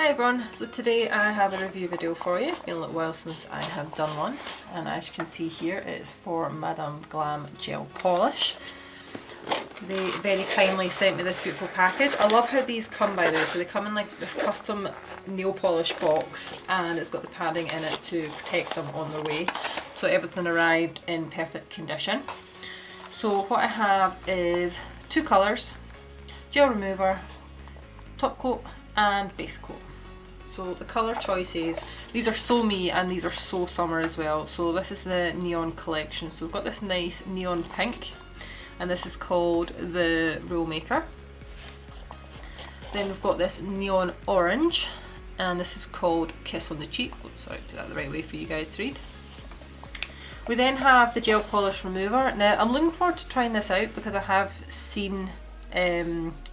Hi everyone, so today I have a review video for you. It's been a little while since I have done one, and as you can see here it is for Madame Glam Gel Polish. They very kindly sent me this beautiful package. I love how these come, by the way. So they come in like this custom nail polish box, and it's got the padding in it to protect them on their way. So everything arrived in perfect condition. So what I have is two colours, gel remover, top coat and base coat. So the colour choices, these are so me and these are so summer as well. So this is the neon collection. So we've got this nice neon pink, and this is called the Rule Maker. Then we've got this neon orange, and this is called Kiss on the Cheek. Oops, sorry, put that the right way for you guys to read. We then have the gel polish remover. Now I'm looking forward to trying this out because I have seen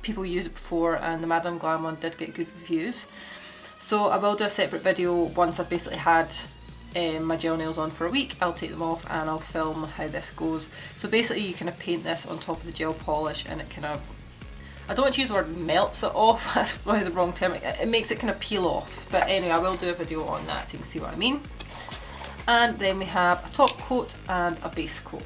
people use it before, and the Madame Glam one did get good reviews. So I will do a separate video once I've basically had my gel nails on for a week. I'll take them off and I'll film how this goes. So basically you kind of paint this on top of the gel polish, and it kind of, I don't want to use the word melts it off, that's probably the wrong term, it makes it kind of peel off. But anyway, I will do a video on that so you can see what I mean. And then we have a top coat and a base coat.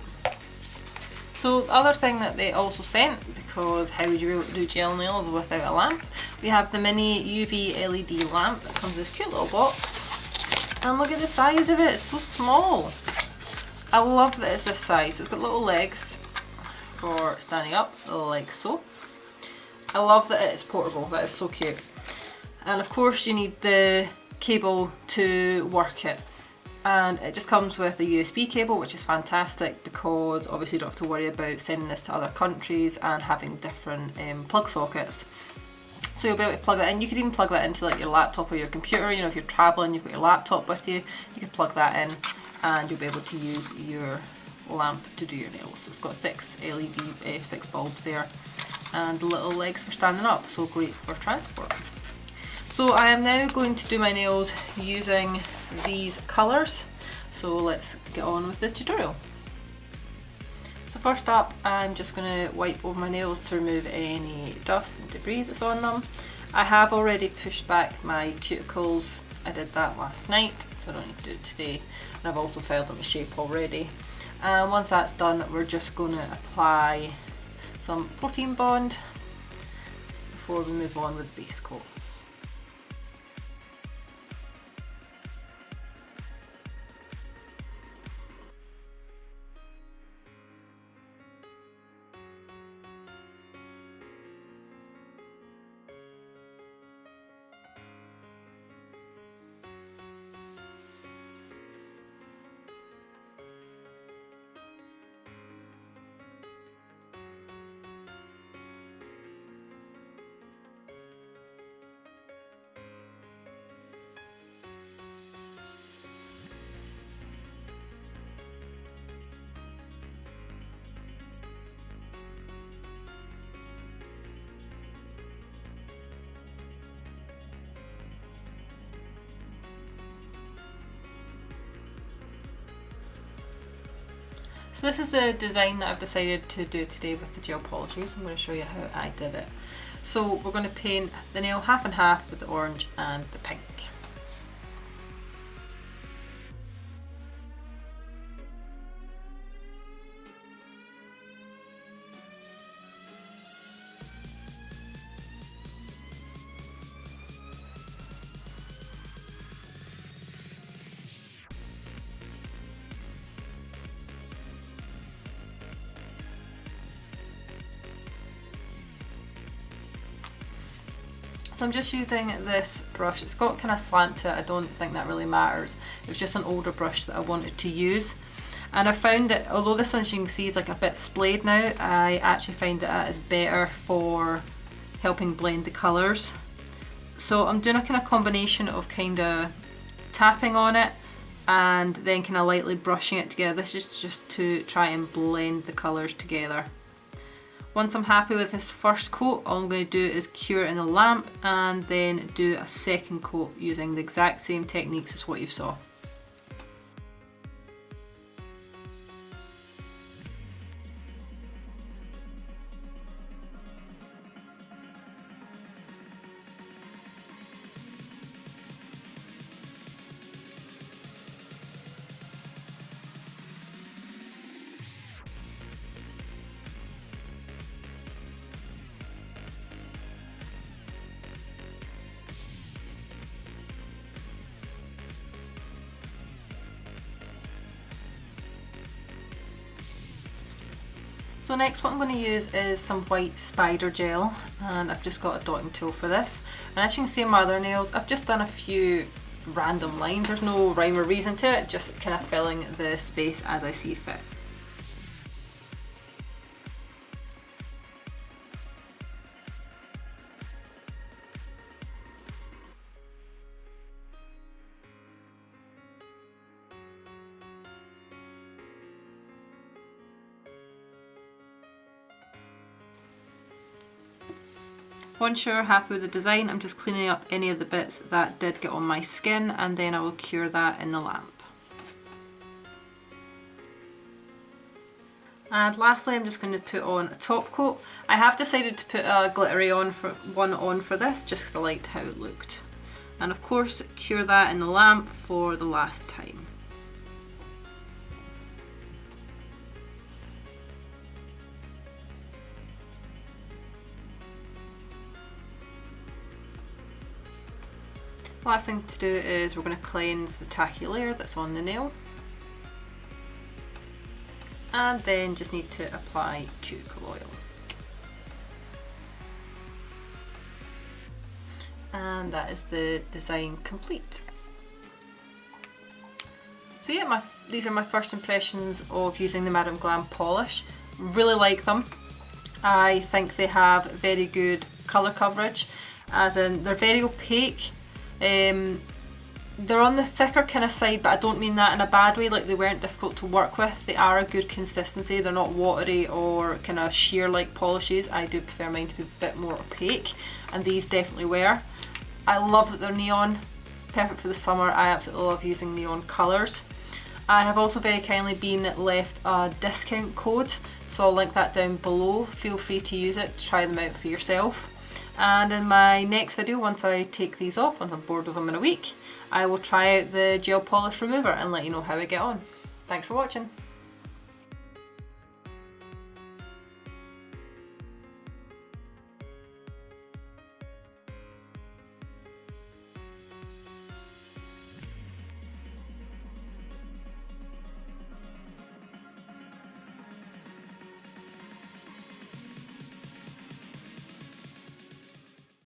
So the other thing that they also sent, because how would you be able to do gel nails without a lamp? We have the mini UV LED lamp that comes in this cute little box. And look at the size of it, it's so small. I love that it's this size. So it's got little legs for standing up, like so. I love that it's portable, that is so cute. And of course you need the cable to work it. And it just comes with a USB cable, which is fantastic because obviously you don't have to worry about sending this to other countries and having different plug sockets. So you'll be able to plug that in. You could even plug that into like your laptop or your computer. You know, if you're traveling, you've got your laptop with you, you can plug that in and you'll be able to use your lamp to do your nails. So it's got 6 bulbs there, and the little legs for standing up, so great for transport. So I am now going to do my nails using these colours, so let's get on with the tutorial. So first up, I'm just going to wipe over my nails to remove any dust and debris that's on them. I have already pushed back my cuticles, I did that last night, so I don't need to do it today, and I've also filed them to shape already. And once that's done, we're just going to apply some protein bond before we move on with base coat. So this is the design that I've decided to do today with the gel polishes. I'm going to show you how I did it. So we're going to paint the nail half and half with the orange and the pink. So I'm just using this brush. It's got kind of slant to it. I don't think that really matters. It was just an older brush that I wanted to use. And I found that, although this one, as you can see, is like a bit splayed now, I actually find that it is better for helping blend the colours. So I'm doing a kind of combination of kind of tapping on it and then kind of lightly brushing it together. This is just to try and blend the colours together. Once I'm happy with this first coat, all I'm going to do is cure it in a lamp and then do a second coat using the exact same techniques as what you saw. So next what I'm going to use is some white spider gel, and I've just got a dotting tool for this. And as you can see on my other nails, I've just done a few random lines. There's no rhyme or reason to it, just kind of filling the space as I see fit. Once you're happy with the design, I'm just cleaning up any of the bits that did get on my skin, and then I will cure that in the lamp. And lastly, I'm just going to put on a top coat. I have decided to put a glittery one on for this, just because I liked how it looked. And of course, cure that in the lamp for the last time. Last thing to do is we're going to cleanse the tacky layer that's on the nail, and then just need to apply cuticle oil. And that is the design complete. So yeah, these are my first impressions of using the Madam Glam polish. Really like them. I think they have very good colour coverage, as in they're very opaque. They're on the thicker kind of side, but I don't mean that in a bad way, like they weren't difficult to work with. They are a good consistency. They're not watery or kind of sheer like polishes. I do prefer mine to be a bit more opaque, and these definitely were. I love that they're neon, perfect for the summer. I absolutely love using neon colours. I have also very kindly been left a discount code, so I'll link that down below. Feel free to use it, try them out for yourself. And in my next video, once I take these off, once I'm bored with them in a week, I will try out the gel polish remover and let you know how I get on. Thanks for watching.